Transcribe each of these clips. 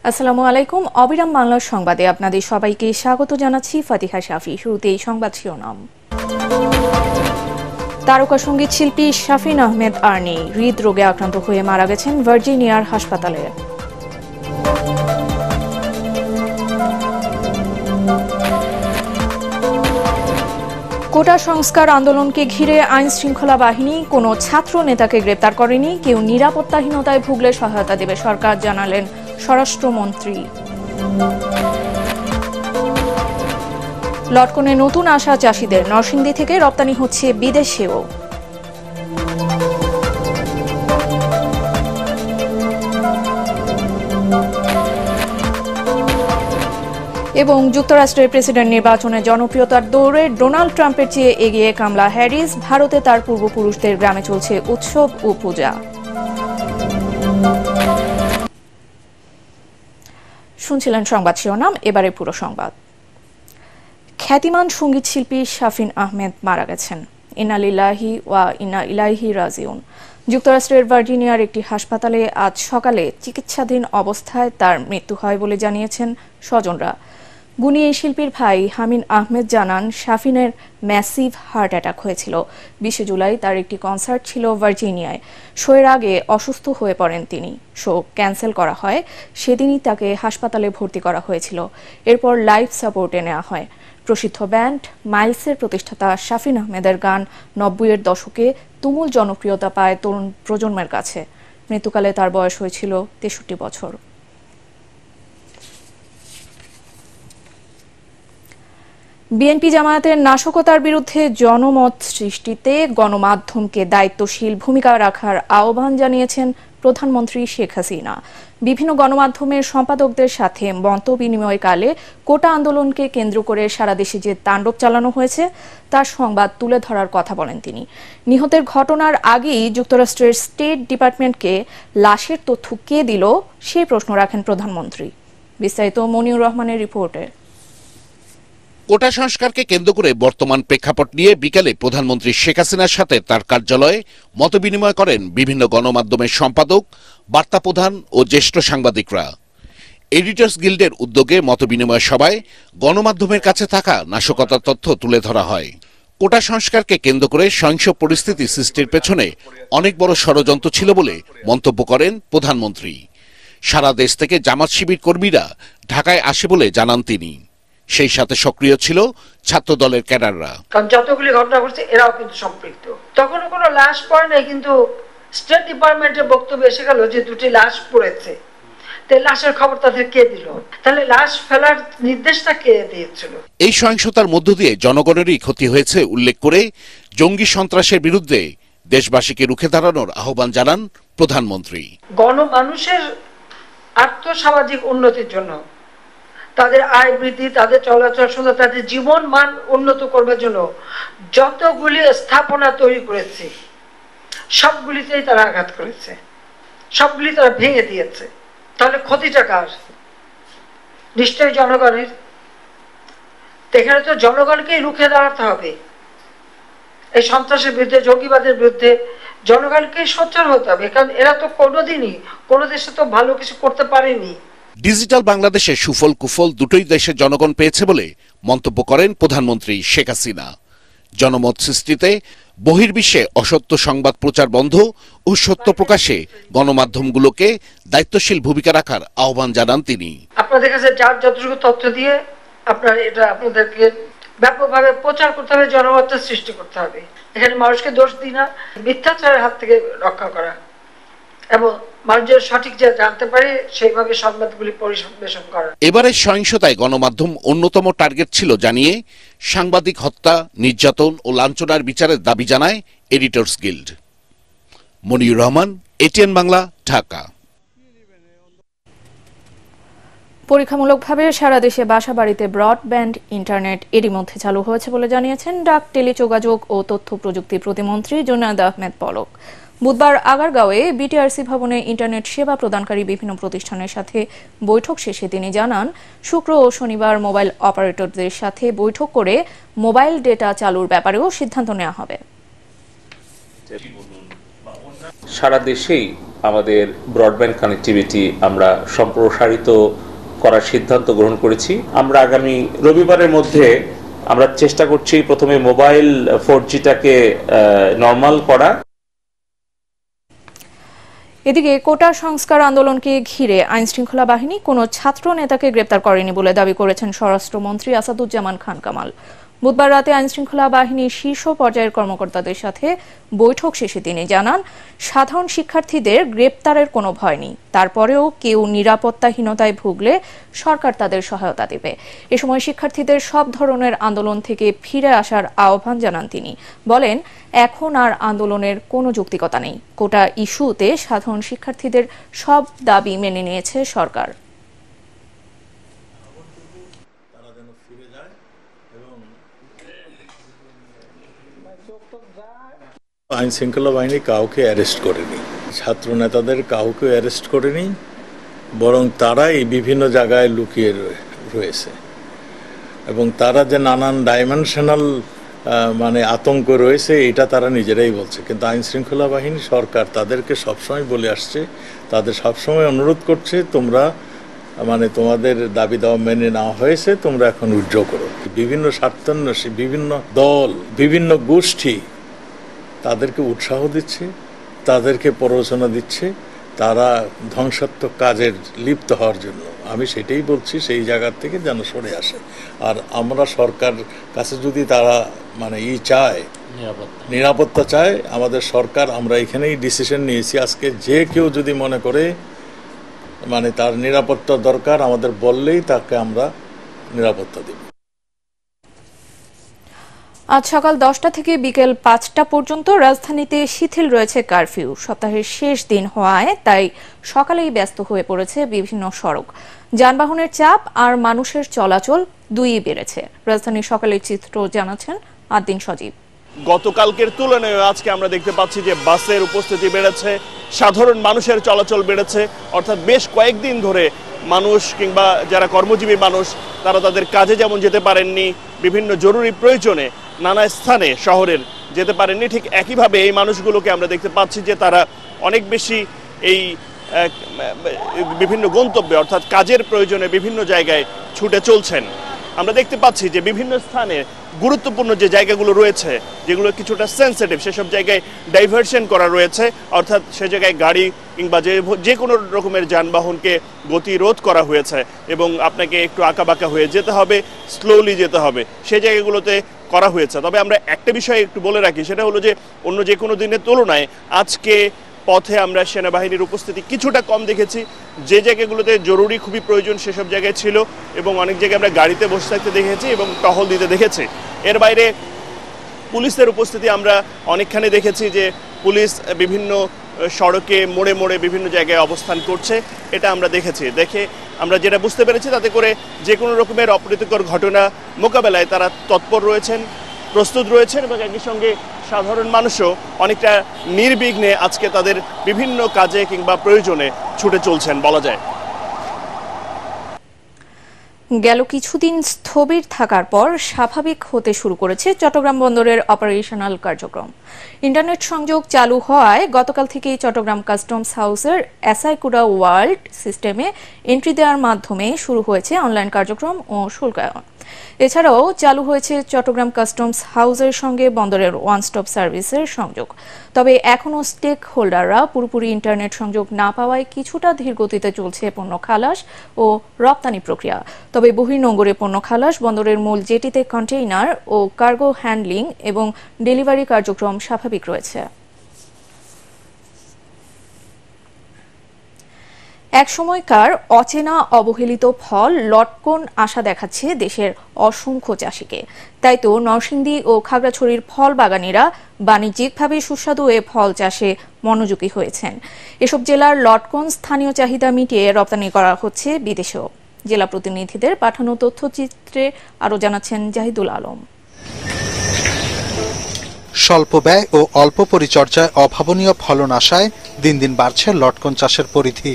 আসসালামু আলাইকুম। অবিরাম বাংলার সংবাদে আপনাদের সবাইকে স্বাগত জানাচ্ছি ফাতিহা শাফি। শুরুতেই সংবাদ শিরোনাম। তারকা সঙ্গীত শিল্পী শাফিন আহমেদ আর্নি হৃদরোগে আক্রান্ত হয়ে মারা গেছেন ভার্জিনিয়ার হাসপাতালে। কোটা সংস্কার আন্দোলনকে ঘিরে আইন শৃঙ্খলা বাহিনী কোনো ছাত্র নেতাকে গ্রেপ্তার করেনি। কেউ নিরাপত্তাহীনতায় ভুগলে সহায়তা দেবে সরকার, জানালেন স্বরাষ্ট্রমন্ত্রী। লটকনে নতুন আসা চাষিদের নরসিংদী থেকে রপ্তানি হচ্ছে বিদেশেও। এবং যুক্তরাষ্ট্রের প্রেসিডেন্ট নির্বাচনে জনপ্রিয়তার দৌড়ে ডোনাল্ড ট্রাম্পের চেয়ে এগিয়ে কামলা হ্যারিস। ভারতে তার পূর্বপুরুষদের গ্রামে চলছে উৎসব ও পূজা। শুনছিলেন সংবাদ শিরোনাম, এবারে পুরো সংবাদ। খ্যাতিমান সঙ্গীত শিল্পী শাফিন আহমেদ মারা গেছেন। ইন্না লিল্লাহি ওয়া ইন্না ইলাইহি রাজিউন। যুক্তরাষ্ট্রের ভার্জিনিয়ার একটি হাসপাতালে আজ সকালে চিকিৎসাধীন অবস্থায় তার মৃত্যু হয় বলে জানিয়েছেন স্বজনরা। গুণী এই শিল্পীর ভাই হামিন আহমেদ জানান, শাফিনের ম্যাসিভ হার্ট অ্যাটাক হয়েছিল। 20 জুলাই তার একটি কনসার্ট ছিল ভার্জিনিয়ায়। শোয়ের আগে অসুস্থ হয়ে পড়েন তিনি। শো ক্যান্সেল করা হয়। সেদিনই তাকে হাসপাতালে ভর্তি করা হয়েছিল। এরপর লাইফ সাপোর্টে নেওয়া হয়। প্রসিদ্ধ ব্যান্ড মাইলসের প্রতিষ্ঠাতা শাফিন আহমেদের গান 90-এর দশকে তুমুল জনপ্রিয়তা পায় তরুণ প্রজন্মের কাছে। মৃত্যুকালে তার বয়স হয়েছিল 63 বছর। বিএনপি জামায়াতের নাশকতার বিরুদ্ধে জনমত সৃষ্টিতে গণমাধ্যমকে দায়িত্বশীল ভূমিকা রাখার আহ্বান জানিয়েছেন প্রধানমন্ত্রী শেখ হাসিনা। বিভিন্ন গণমাধ্যমের সম্পাদকদের সাথে মত বিনিময়কালে কোটা আন্দোলনকে কেন্দ্র করে সারা দেশে যে তাণ্ডব চালানো হয়েছে তার সংবাদ তুলে ধরার কথা বলেন তিনি। নিহতের ঘটনার আগেই যুক্তরাষ্ট্রের স্টেট ডিপার্টমেন্টকে লাশের তথ্য কে দিল সেই প্রশ্ন রাখেন প্রধানমন্ত্রী। বিস্তারিত মনিউর রহমানের রিপোর্টে। কোটা সংস্কারকে কেন্দ্র করে বর্তমান প্রেক্ষাপট নিয়ে বিকেলে প্রধানমন্ত্রী শেখ হাসিনার সাথে তার কার্যালয়ে মতবিনিময় করেন বিভিন্ন গণমাধ্যমের সম্পাদক, বার্তা প্রধান ও জ্যেষ্ঠ সাংবাদিকরা। এডিটর্স গিল্ডের উদ্যোগে মতবিনিময় সভায় গণমাধ্যমের কাছে থাকা নাশকতার তথ্য তুলে ধরা হয়। কোটা সংস্কারকে কেন্দ্র করে সহিংস পরিস্থিতি সৃষ্টির পেছনে অনেক বড় ষড়যন্ত্র ছিল বলে মন্তব্য করেন প্রধানমন্ত্রী। সারা দেশ থেকে জামাত শিবির কর্মীরা ঢাকায় আসে বলে জানান তিনি। সেই সাথে সক্রিয় ছিল ছাত্র দলের ক্যাডাররা। কারণ যতগুলি ঘটনা ঘটছে এরাও কিন্তু সম্পৃক্ত। তখনও কোনো লাশ পড়ে নাই, কিন্তু স্টেট ডিপার্টমেন্টের বক্তব্য এসে গেল যে 2টি লাশ পড়েছে। তাই লাশের খবর তাদের কে দিল? তাহলে লাশ ফেলার নির্দেশটা কে দিয়েছিল? এই সহিংসতার মধ্য দিয়ে জনগণেরই ক্ষতি হয়েছে উল্লেখ করে জঙ্গি সন্ত্রাসের বিরুদ্ধে দেশবাসীকে রুখে দাঁড়ানোর আহ্বান জানান প্রধানমন্ত্রী। গণমানুষের আর্থসামাজিক উন্নতির জন্য, তাদের আয় বৃদ্ধি, তাদের চলাচল সুন্দর, তাদের জীবন মান উন্নত করবার জন্য যতগুলি স্থাপনা তৈরি করেছে সবগুলিতেই তারা আঘাত করেছে, সবগুলি তারা ভেঙে দিয়েছে। তাহলে ক্ষতিটা কার? নিশ্চয়ই জনগণের। এখানে তো জনগণকেই রুখে দাঁড়াতে হবে। এই সন্ত্রাসের বিরুদ্ধে, জঙ্গিবাদের বিরুদ্ধে জনগণকেই সোচ্চার হতে হবে, কারণ এরা তো কোনোদিনই কোনো দেশে তো ভালো কিছু করতে পারেনি। ডিজিটাল বাংলাদেশের সুফল কুফল দুটোই দেশের জনগণ পেয়েছে বলে মন্তব্য করেন প্রধানমন্ত্রী শেখ হাসিনা। জনমত সৃষ্টিতে বহির্বিশ্বে অসত্য সংবাদ প্রচার বন্ধ ও সত্য প্রকাশে গণমাধ্যমগুলোকে দায়িত্বশীল ভূমিকা রাখার আহ্বান জানান তিনি। আপনাদের কাছে যার যতটুকু তথ্য দিয়ে আপনার এটা আপনাদেরকে ব্যাপকভাবে প্রচার করতে হবে, জনমতটা সৃষ্টি করতে হবে। এখানে মানুষকে দোষ দিই না, মিথ্যাচারের হাত থেকে রক্ষা করা এবং মানুষের সঠিক যে জানতে পারে সেইভাবে সংবাদগুলি পরিবেশন করা। এবারের সহিংসতায় গণমাধ্যম অন্যতম টার্গেট ছিল জানিয়ে সাংবাদিক হত্যা, নির্যাতন ও লাঞ্ছনার বিচারের দাবি জানায় editors guild. Moniur Rahman, ATN Bangla, Dhaka. পরীক্ষামূলকভাবে সারা দেশে বাসাবাড়িতে ব্রডব্যান্ড ইন্টারনেট এরই মধ্যে চালু হয়েছে বলে জানিয়েছেন ডাক, টেলিযোগাযোগ ও তথ্য প্রযুক্তি প্রতিমন্ত্রী জুনায়েদ আহমেদ পলক। বুধবার আগারগাঁওয়ে বিটিআরসি ভবনে ইন্টারনেট সেবা প্রদানকারী বিভিন্ন প্রতিষ্ঠানের সাথে বৈঠক শেষে তিনি জানান, শুক্র ও শনিবার মোবাইল অপারেটরদের সাথে বৈঠক করে মোবাইল ডেটা চালুর ব্যাপারেও সিদ্ধান্ত নেওয়া হবে। সারা দেশেই আমাদের ব্রডব্যান্ড কানেক্টিভিটি আমরা সম্প্রসারিত করার সিদ্ধান্ত গ্রহণ করেছি। আমরা আগামী রবিবারের মধ্যে আমরা চেষ্টা করছি প্রথমে মোবাইল 4Gটাকে নরমাল করা। এদিকে কোটা সংস্কার আন্দোলনকে ঘিরে আইনশৃঙ্খলা বাহিনী কোনো ছাত্র নেতাকে গ্রেপ্তার করেনি বলে দাবি করেছেন স্বরাষ্ট্রমন্ত্রী আসাদুজ্জামান খান কামাল। বুধবার রাতে আইনশৃঙ্খলা বাহিনীর শীর্ষ পর্যায়ের কর্মকর্তাদের সাথে বৈঠক শেষে তিনি জানান, সাধারণ শিক্ষার্থীদের গ্রেপ্তারের কোনো ভয় নেই, তারপরেও কেউ নিরাপত্তাহীনতায় ভুগলে সরকার তাদের সহায়তা দেবে। এ সময় শিক্ষার্থীদের সব ধরনের আন্দোলন থেকে ফিরে আসার আহ্বান জানান তিনি। বলেন, এখন আর আন্দোলনের কোনো যৌক্তিকতা নেই। কোটা ইস্যুতে সাধারণ শিক্ষার্থীদের সব দাবি মেনে নিয়েছে সরকার। আইন শৃঙ্খলা বাহিনী কাউকে অ্যারেস্ট করেনি, ছাত্র নেতাদের কাউকে অ্যারেস্ট করেনি, বরং তারাই বিভিন্ন জায়গায় লুকিয়ে রয়েছে এবং তারা যে নানান ডাইমেনশনাল আতঙ্ক রয়েছে এটা তারা নিজেরাই বলছে। কিন্তু আইন শৃঙ্খলা বাহিনী সরকার তাদেরকে সবসময় বলে আসছে, তাদের সবসময় অনুরোধ করছে, তোমরা তোমাদের দাবি দাওয়া মেনে নেওয়া হয়েছে, তোমরা এখন উইথড্র করো। বিভিন্ন স্বার্থান্বেষী বিভিন্ন দল বিভিন্ন গোষ্ঠী তাদেরকে উৎসাহ দিচ্ছে, তাদেরকে প্ররোচনা দিচ্ছে তারা ধ্বংসাত্মক কাজের লিপ্ত হওয়ার জন্য। আমি সেটাই বলছি, সেই জায়গার থেকে যেন সরে আসে। আর আমরা সরকার কাছে যদি তারা চায়, নিরাপত্তা চায়, আমাদের সরকার আমরা এখানেই ডিসিশন নিয়েছি আজকে, যে কেউ যদি মনে করে তার নিরাপত্তা দরকার আমাদের বললেই তাকে আমরা নিরাপত্তা দেব। আজ সকাল 10টা থেকে বিকেল 5টা পর্যন্ত রাজধানীতে শিথিল রয়েছে কারফিউ। সপ্তাহের শেষ দিন হওয়ায় তাই সকালেই ব্যস্ত হয়ে পড়েছে বিভিন্ন সড়ক। যানবাহনের চাপ আর মানুষের চলাচল দুইই বেড়েছে। রাজধানীর সকালের চিত্র জানাচ্ছেন আদ্দিন সজীব। গতকালকের তুলনায় আজকে আমরা দেখতে পাচ্ছি যে বাসের উপস্থিতি বেড়েছে, সাধারণ মানুষের চলাচল বেড়েছে। অর্থাৎ বেশ কয়েকদিন ধরে মানুষ কিংবা যারা কর্মজীবী মানুষ তারা তাদের কাজে যেমন যেতে পারেননি, বিভিন্ন জরুরি প্রয়োজনে নানা স্থানে শহরের যেতে পারেননি, ঠিক একইভাবে এই মানুষগুলোকে আমরা দেখতে পাচ্ছি যে তারা অনেক বেশি এই বিভিন্ন গন্তব্যে অর্থাৎ কাজের প্রয়োজনে বিভিন্ন জায়গায় ছুটে চলছেন। আমরা দেখতে পাচ্ছি যে বিভিন্ন স্থানে গুরুত্বপূর্ণ যে জায়গাগুলো রয়েছে, যেগুলো কিছুটা সেন্সিটিভ, সেসব জায়গায় ডাইভার্সন করা রয়েছে। অর্থাৎ সে জায়গায় গাড়ি কিংবা যে কোনো রকমের যানবাহনকে গতিরোধ করা হয়েছে এবং আপনাকে একটু আঁকাবাঁকা হয়ে যেতে হবে, স্লোলি যেতে হবে, সেই জায়গাগুলোতে করা হয়েছে। তবে আমরা একটা বিষয় একটু বলে রাখি, সেটা হলো যে অন্য যে কোনো দিনের তুলনায় আজকে পথে আমরা সেনাবাহিনীর উপস্থিতি কিছুটা কম দেখেছি। যে জায়গাগুলোতে জরুরি খুবই প্রয়োজন সেসব জায়গায় ছিল এবং অনেক জায়গায় আমরা গাড়িতে বসে থাকতে দেখেছি এবং টহল দিতে দেখেছি। এর বাইরে পুলিশের উপস্থিতি আমরা অনেকখানি দেখেছি যে পুলিশ বিভিন্ন সড়কে মোড়ে মোড়ে বিভিন্ন জায়গায় অবস্থান করছে, এটা আমরা দেখেছি। দেখে আমরা যেটা বুঝতে পেরেছি তাতে করে যে কোনো রকমের অপ্রীতিকর ঘটনা মোকাবেলায় তারা তৎপর রয়েছেন, প্রস্তুত রয়েছেন এবং একই সঙ্গে সাধারণ মানুষও অনেকটা নির্বিঘ্নে আজকে তাদের বিভিন্ন কাজে কিংবা প্রয়োজনে ছুটে চলছেন বলা যায়। গেল কিছুদিন স্থবির থাকার পর স্বাভাবিক হতে শুরু করেছে চট্টগ্রাম বন্দরের অপারেশনাল কার্যক্রম। ইন্টারনেট সংযোগ চালু হওয়ায় গতকাল থেকেই চট্টগ্রাম কাস্টমস হাউসের এসআইকুডা ওয়ার্ল্ড সিস্টেমে এন্ট্রি দেওয়ার মাধ্যমে শুরু হয়েছে অনলাইন কার্যক্রম ও শুল্কায়ন। এছাড়াও চালু হয়েছে চট্টগ্রাম কাস্টমস হাউসের সঙ্গে বন্দরের ওয়ান স্টপ সার্ভিসের সংযোগ। তবে এখনও স্টেক হোল্ডাররা পুরোপুরি ইন্টারনেট সংযোগ না পাওয়ায় কিছুটা ধীরগতিতে চলছে পণ্য খালাস ও রপ্তানি প্রক্রিয়া। তবে বহির্নোঙরে পণ্য খালাস, বন্দরের মূল জেটিতে কন্টেইনার ও কার্গো হ্যান্ডলিং এবং ডেলিভারি কার্যক্রম স্বাভাবিক রয়েছে। একসময়কার অচেনা অবহেলিত ফল লটকন আশা দেখাচ্ছে দেশের অসংখ্য চাষিকে। তাই তো নরসিংদী ও খাগড়াছড়ির ফল বাগানীরা বাণিজ্যিকভাবে সুস্বাদু এ ফল চাষে মনোযোগী হয়েছেন। এসব জেলার লটকন স্থানীয় চাহিদা মিটিয়ে রপ্তানি করা হচ্ছে বিদেশেও। জেলা প্রতিনিধিদের পাঠানো তথ্যচিত্রে আরও জানাচ্ছেন জাহিদুল আলম। স্বল্প ব্যয় ও অল্প পরিচর্যায় অভাবনীয় ফলন আশায় দিন দিন বাড়ছে লটকন চাষের পরিধি।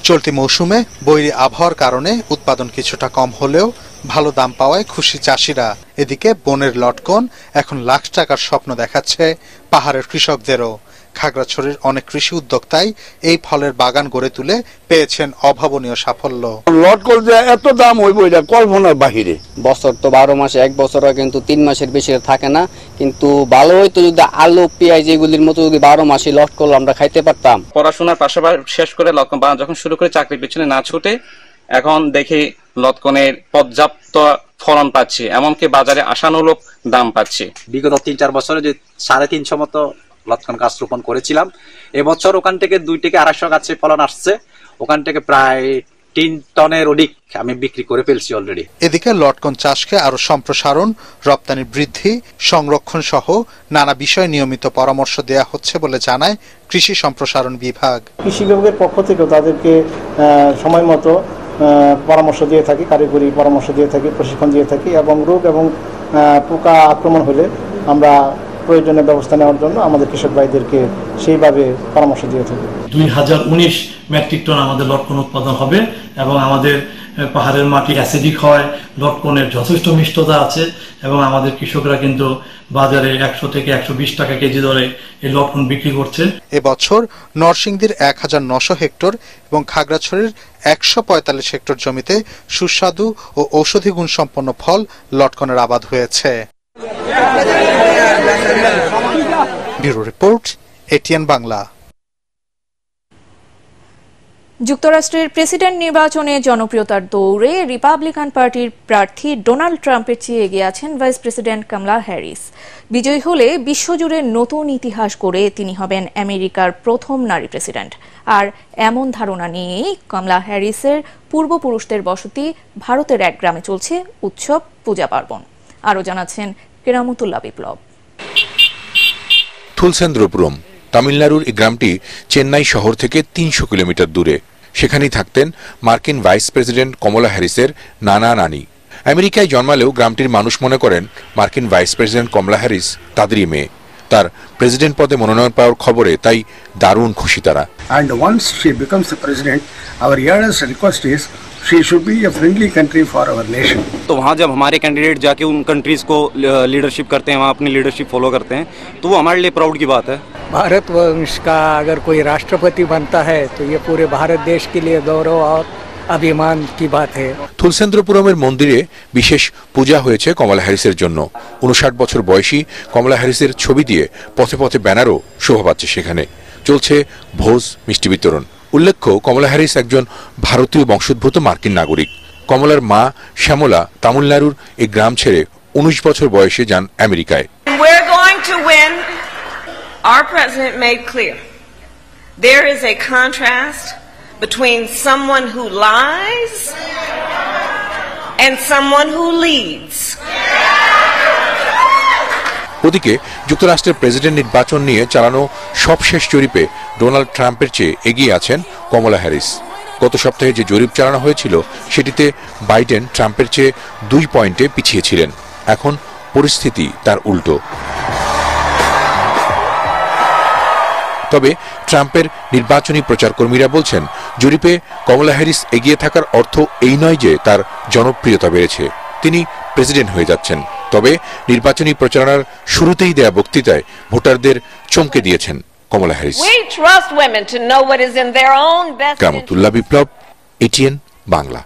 চলতি মৌসুমে বৈরী আবহাওয়ার কারণে উৎপাদন কিছুটা কম হলেও ভালো দাম পাওয়ায় খুশি চাষিরা। এদিকে বনের লটকন এখন লাখ টাকার স্বপ্ন দেখাচ্ছে পাহাড়ের কৃষকদেরও। খাগড়াছড়ির অনেক কৃষি উদ্যোক্তাই এই ফলের বাগান গড়ে তুলে পেয়েছেন অভাবনীয় সাফল্য। লটকন যে এত দাম হইব এটা কল্পনার বাহিরে। বছর তো 12 মাসে, এক বছরও কিন্তু 3 মাসের বেশি থাকে না, কিন্তু ভালো হইতো যদি আলু পেঁয়াজ এগুলির মতো যদি 12 মাসে লটকন আমরা খাইতে পারতাম। পড়াশোনার পাশাপাশি শেষ করে লটকন যখন শুরু করে চাকরির পিছনে না ছুটে এখন দেখি লটকনের পর্যাপ্ত ফলন পাচ্ছি, এমনকি বাজারে আশানুরূপ দাম পাচ্ছি। বিগত 3-4 বছরে যে 350 মতো লটকন গাছ রোপণ করেছিলাম, এবছর ওখান থেকে 2 থেকে 250 গাছে ফলন আসছে, ওখান থেকে প্রায় 3 টনের অধিক আমি বিক্রি করে ফেলছি অলরেডি। এদিকে লটকন চাষকে আরো সম্প্রসারণ, রপ্তানি বৃদ্ধি, সংরক্ষণ সহ নানা বিষয়ে নিয়মিত পরামর্শ দেয়া হচ্ছে বলে জানায় কৃষি সম্প্রসারণ বিভাগ। কৃষি বিভাগের পক্ষ থেকে তাদেরকে সময় মতো পরামর্শ দিয়ে থাকি, কারিগরি পরামর্শ দিয়ে থাকি, প্রশিক্ষণ দিয়ে থাকি এবং রোগ এবং পোকা আক্রমণ হলে আমরা প্রয়োজনীয় ব্যবস্থা নেওয়ার জন্য আমাদের কৃষক ভাইদেরকে সেইভাবে পরামর্শ দিয়ে থাকি। 2019 মেট্রিক টন আমাদের লটকন উৎপাদন হবে এবং আমাদের পাহাড়ের মাটি অ্যাসিডিক হয়, লটকনের যথেষ্ট মিষ্টতা আছে এবং আমাদের কৃষকরা কিন্তু বাজারে 100 থেকে 120 টাকা কেজি দরে এই লটকন বিক্রি করছে। এবছর নরসিংদীর 1900 হেক্টর এবং খাগড়াছড়ির 145 হেক্টর জমিতে সুস্বাদু ও ঔষধি গুণসম্পন্ন ফল লটকনের আবাদ হয়েছে। Bureau report, ATN Bangla. যুক্তরাষ্ট্রের প্রেসিডেন্ট নির্বাচনে জনপ্রিয়তার দৌড়ে রিপাবলিকান পার্টির প্রার্থী ডোনাল্ড ট্রাম্পের চেয়ে এগিয়ে আছেন ভাইস প্রেসিডেন্ট কামালা হ্যারিস। বিজয়ী হলে বিশ্বজুড়ে নতুন ইতিহাস গড়ে তিনি হবেন আমেরিকার প্রথম নারী প্রেসিডেন্ট। আর এমন ধারণা নিয়েই কামালা হ্যারিসের পূর্বপুরুষদের বসতি ভারতের এক গ্রামে চলছে উৎসব, পূজা পার্বণ। আরও জানাচ্ছেন কেরামতুল্লাহ বিপ্লব। থুলসেন্দ্রপুরম তামিলনাড়ুর এই গ্রামটি চেন্নাই শহর থেকে 300 কিলোমিটার দূরে। সেখানেই থাকতেন মার্কিন ভাইস প্রেসিডেন্ট কমলা হ্যারিসের নানা নানি। আমেরিকায় জন্মালেও গ্রামটির মানুষ মনে করেন মার্কিন ভাইস প্রেসিডেন্ট কমলা হ্যারিস তাদেরই মেয়ে। তার প্রেসিডেন্ট পদে মনোনয়ন পাওয়ার খবরে তাই দারুণ খুশি তারা। And once she becomes the president, our earnest request is she should be a friendly country for our nation. तो वहाँ जब हमारे कैंडिडेट जाके उन कंट्रीज को लीडरशिप करते हैं, वहाँ अपनी लीडरशिप फॉलो करते हैं, तो वो हमारे लिए प्राउड की बात है। भारतवंश का अगर कोई राष्ट्रपति बनता है तो ये पूरे भारत देश के लिए गौरव और अभिमान की बात है। থুলসেন্দ্রপুরমের মন্দিরে বিশেষ পূজা হয়েছে কমলা হ্যারিসের জন্য। 59 বছর বয়সী কমলা হ্যারিসের ছবি দিয়ে পথে পথে ব্যানারও শোভা পাচ্ছে। সেখানে চলছে ভোজ, মিষ্টি বিতরণ। উল্লেখ্য, কমলা হ্যারিস একজন ভারতীয় বংশোদ্ভূত মার্কিন নাগরিক। কমলার মা শ্যামলা তামিলনাড়ুর এই গ্রাম ছেড়ে 19 বছর বয়সে যান আমেরিকায়। We're going to win. Our president made clear there is a contrast between someone who lies and someone who leads. ওদিকে যুক্তরাষ্ট্রের প্রেসিডেন্ট নির্বাচন নিয়ে চালানো সবশেষ জরিপে ডোনাল্ড ট্রাম্পের চেয়ে এগিয়ে আছেন কমলা হ্যারিস। গত সপ্তাহে যে জরিপ চালানো হয়েছিল সেটিতে বাইডেন ট্রাম্পের চেয়ে 2 পয়েন্টে পিছিয়ে ছিলেন। এখন পরিস্থিতি তার উল্টো। তবে ট্রাম্পের নির্বাচনী প্রচারকর্মীরা বলছেন জরিপে কমলা হ্যারিস এগিয়ে থাকার অর্থ এই নয় যে তার জনপ্রিয়তা বেড়েছে, তিনি প্রেসিডেন্ট হয়ে যাচ্ছেন। তবে নির্বাচনী প্রচারণার শুরুতেই দেয়া বক্তৃতায় ভোটারদের চমকে দিয়েছেন কমলা হ্যারিস। কেরামতুল্লাহ বিপ্লব, এটিএন বাংলা।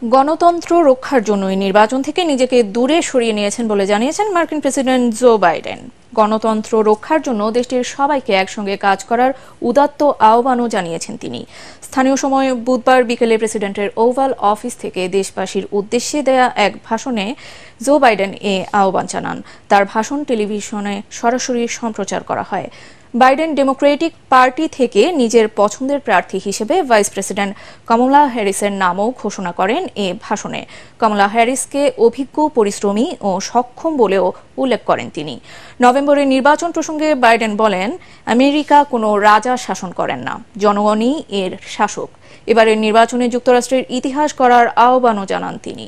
গণতন্ত্র রক্ষার জন্যই নির্বাচন থেকে নিজেকে দূরে সরিয়ে নিয়েছেন বলে জানিয়েছেন মার্কিন প্রেসিডেন্ট জো বাইডেন। গণতন্ত্র রক্ষার জন্য দেশটির সবাইকে একসঙ্গে কাজ করার উদাত্ত আহ্বানও জানিয়েছেন তিনি। স্থানীয় সময় বুধবার বিকেলে প্রেসিডেন্টের ওভাল অফিস থেকে দেশবাসীর উদ্দেশ্যে দেয়া এক ভাষণে জো বাইডেন এ আহ্বান জানান। তার ভাষণ টেলিভিশনে সরাসরি সম্প্রচার করা হয়। বাইডেন ডেমোক্রেটিক পার্টি থেকে নিজের পছন্দের প্রার্থী হিসেবে ভাইস প্রেসিডেন্ট কমলা হ্যারিসের নামও ঘোষণা করেন এ ভাষণে। কমলা হ্যারিসকে অভিজ্ঞ, পরিশ্রমী ও সক্ষম বলেও উল্লেখ করেন তিনি। নভেম্বরের নির্বাচন প্রসঙ্গে বাইডেন বলেন, আমেরিকা কোনো রাজা শাসন করেন না, জনগণই এর শাসক। এবারের নির্বাচনে যুক্তরাষ্ট্রের ইতিহাস করার আহ্বানও জানান তিনি।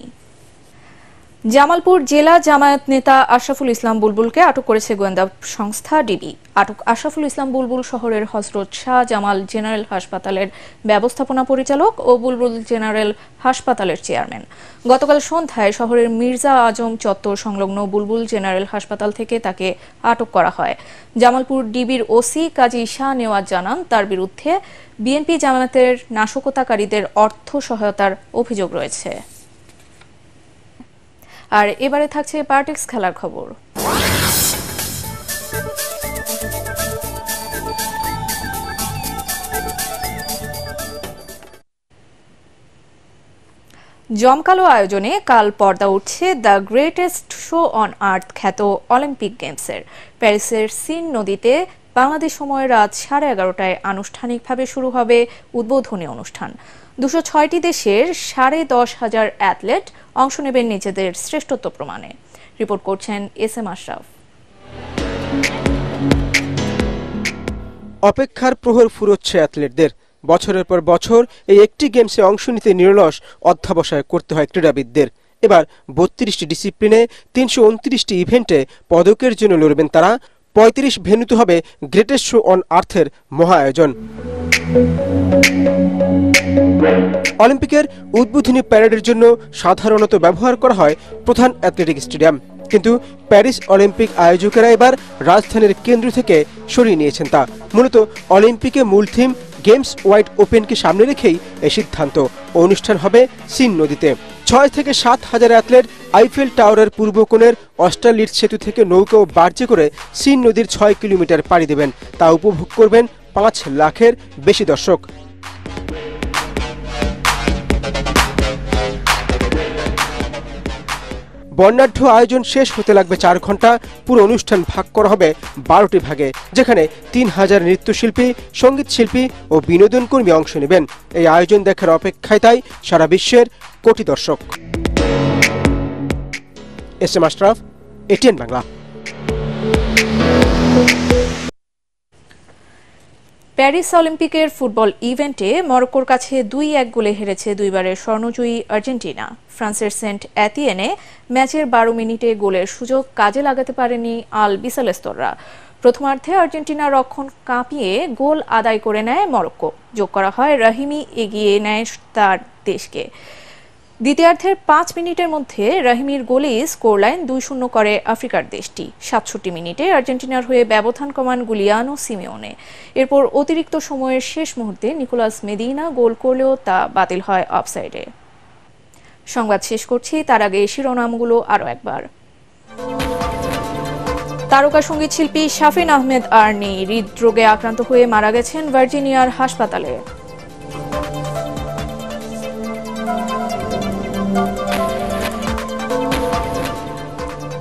জামালপুর জেলা জামায়াত নেতা আশরাফুল ইসলাম বুলবুলকে আটক করেছে গোয়েন্দা সংস্থা ডিবি। আটক আশরাফুল ইসলাম বুলবুল শহরের হযরত শাহ জামাল জেনারেল হাসপাতালের ব্যবস্থাপনা পরিচালক ও বুলবুল জেনারেল হাসপাতালের চেয়ারম্যান। গতকাল সন্ধ্যায় শহরের মির্জা আজম চত্বর সংলগ্ন বুলবুল জেনারেল হাসপাতাল থেকে তাকে আটক করা হয়। জামালপুর ডিবির ওসি কাজী শাহ নেওয়াজ জানান, তার বিরুদ্ধে বিএনপি জামায়াতের নাশকতাকারীদের অর্থ সহায়তার অভিযোগ রয়েছে। আর এবারে থাকছে পার্টিক্স খেলার খবর। জমকালো আয়োজনে কাল পর্দা উঠছে the greatest show on earth খ্যাত অলিম্পিক গেমসের। প্যারিসের সিন নদীতে বাংলাদেশ সময় রাত 11:30টায় আনুষ্ঠানিকভাবে শুরু হবে উদ্বোধনী অনুষ্ঠান। 206টি দেশের 10,500 অ্যাথলেট অংশ নেবেন নিজেদের শ্রেষ্ঠত্ব প্রমাণে। রিপোর্ট করছেন এস.এম. আশরাফ। অপেক্ষার প্রহর ফুরোচ্ছে অ্যাথলেটদের। বছরের পর বছর এই একটি গেমসে অংশ নিতে নিরলস অধ্যবসায় করতে হয় ক্রীড়াবিদদের। এবার 32টি ডিসিপ্লিনে 329টি ইভেন্টে পদকের জন্য লড়বেন তারা। 35 ভেন্যুতে হবে গ্রেটেস্ট শো অন আর্থের মহা আয়োজন। অলিম্পিকের উদ্বোধনী প্যারেডের জন্য সাধারণত ব্যবহার করা হয় প্রধান অ্যাথলেটিক স্টেডিয়াম, কিন্তু প্যারিস অলিম্পিক আয়োজকেরা এবার রাজধানীর কেন্দ্র থেকে সরিয়ে নিয়েছেন তা। মূলত অলিম্পিকে মূল থিম গেমস ওয়াইড ওপেনকে সামনে রেখেই এই সিদ্ধান্ত। অনুষ্ঠান হবে সিন নদীতে। 6 থেকে 7 হাজার অ্যাথলেট আইফেল টাওয়ারের পূর্ব কোণের অস্টারলিটজ সেতু থেকে নৌকা ও বার্জে করে সিন নদীর 6 কিলোমিটার পাড়ি দেবেন। তা উপভোগ করবেন 5 লাখের বেশি দর্শক। বর্ণাঢ্য আয়োজন শেষ হতে লাগবে 4 ঘন্টা। পুরো অনুষ্ঠান ভাগ করা হবে 12টি ভাগে, যেখানে 3000 নৃত্যশিল্পী, সঙ্গীত শিল্পী ও বিনোদন কর্মী অংশ নেবেন। এই আয়োজন দেখার অপেক্ষায় তাই সারা বিশ্বের কোটি দর্শক। SM. Ashraf, ATN Bangla. Paris অলিম্পিকের ফুটবল ইভেন্টে মরক্কোর কাছে 2-1 গোলে হেরেছে দুইবারের স্বর্ণজয়ী আর্জেন্টিনা। ফ্রান্সের সেন্ট এতিয়েনে ম্যাচের 12 মিনিটে গোলের সুযোগ কাজে লাগাতে পারেনি আল বিসালেস্তররা। প্রথমার্ধে আর্জেন্টিনা রক্ষণ কাঁপিয়ে গোল আদায় করে নেয় মরক্কো। যোগ করা হয়, রাহিমি এগিয়ে নেয় তার দেশকে। দ্বিতীয়ার্ধের 5 মিনিটের মধ্যে রাহিমির গোলেই স্কোরলাইন 2-0 করে আফ্রিকার দেশটি। 67 মিনিটে আর্জেন্টিনার হয়ে ব্যবধান কমান গুলিয়ানো সিমিওনে। এরপর অতিরিক্ত সময়ের শেষ মুহূর্তে নিকোলাস মেদিনা গোল করলেও তা বাতিল হয় অফসাইডে। সংবাদ শেষ করছি, তার আগে শিরোনামগুলো আরও একবার। তারকা সঙ্গীত শিল্পী শাফিন আহমেদ আর্নি হৃদরোগে আক্রান্ত হয়ে মারা গেছেন ভার্জিনিয়ার হাসপাতালে।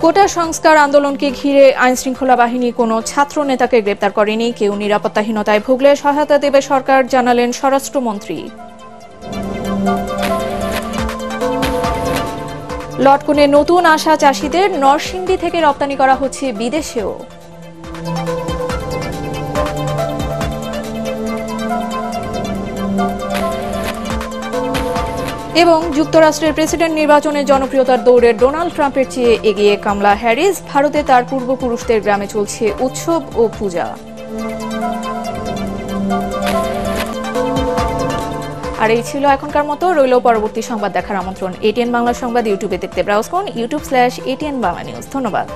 কোটা সংস্কার আন্দোলনকে ঘিরে আইনশৃঙ্খলা বাহিনী কোনো ছাত্র নেতাকে গ্রেপ্তার করেনি। কেউ নিরাপত্তাহীনতায় ভুগলে সহায়তা দেবে সরকার, জানালেন স্বরাষ্ট্রমন্ত্রী। লটকনে নতুন আসা চাষিদের নরসিংদী থেকে রপ্তানি করা হচ্ছে বিদেশেও। এবং যুক্তরাষ্ট্রের প্রেসিডেন্ট নির্বাচনে জনপ্রিয়তার দৌড়ে ডোনাল্ড ট্রাম্পের চেয়ে এগিয়ে কামলা হ্যারিস। ভারতে তার পূর্বপুরুষদের গ্রামে চলছে উৎসব ও পূজা। আর এই ছিল এখনকার মতো। রইল পরবর্তী সংবাদ দেখার আমন্ত্রণ। এটিএন বাংলা সংবাদ ইউটিউবে দেখতে ব্রাউজ করুন, youtube/ATN Bangla News। ধন্যবাদ।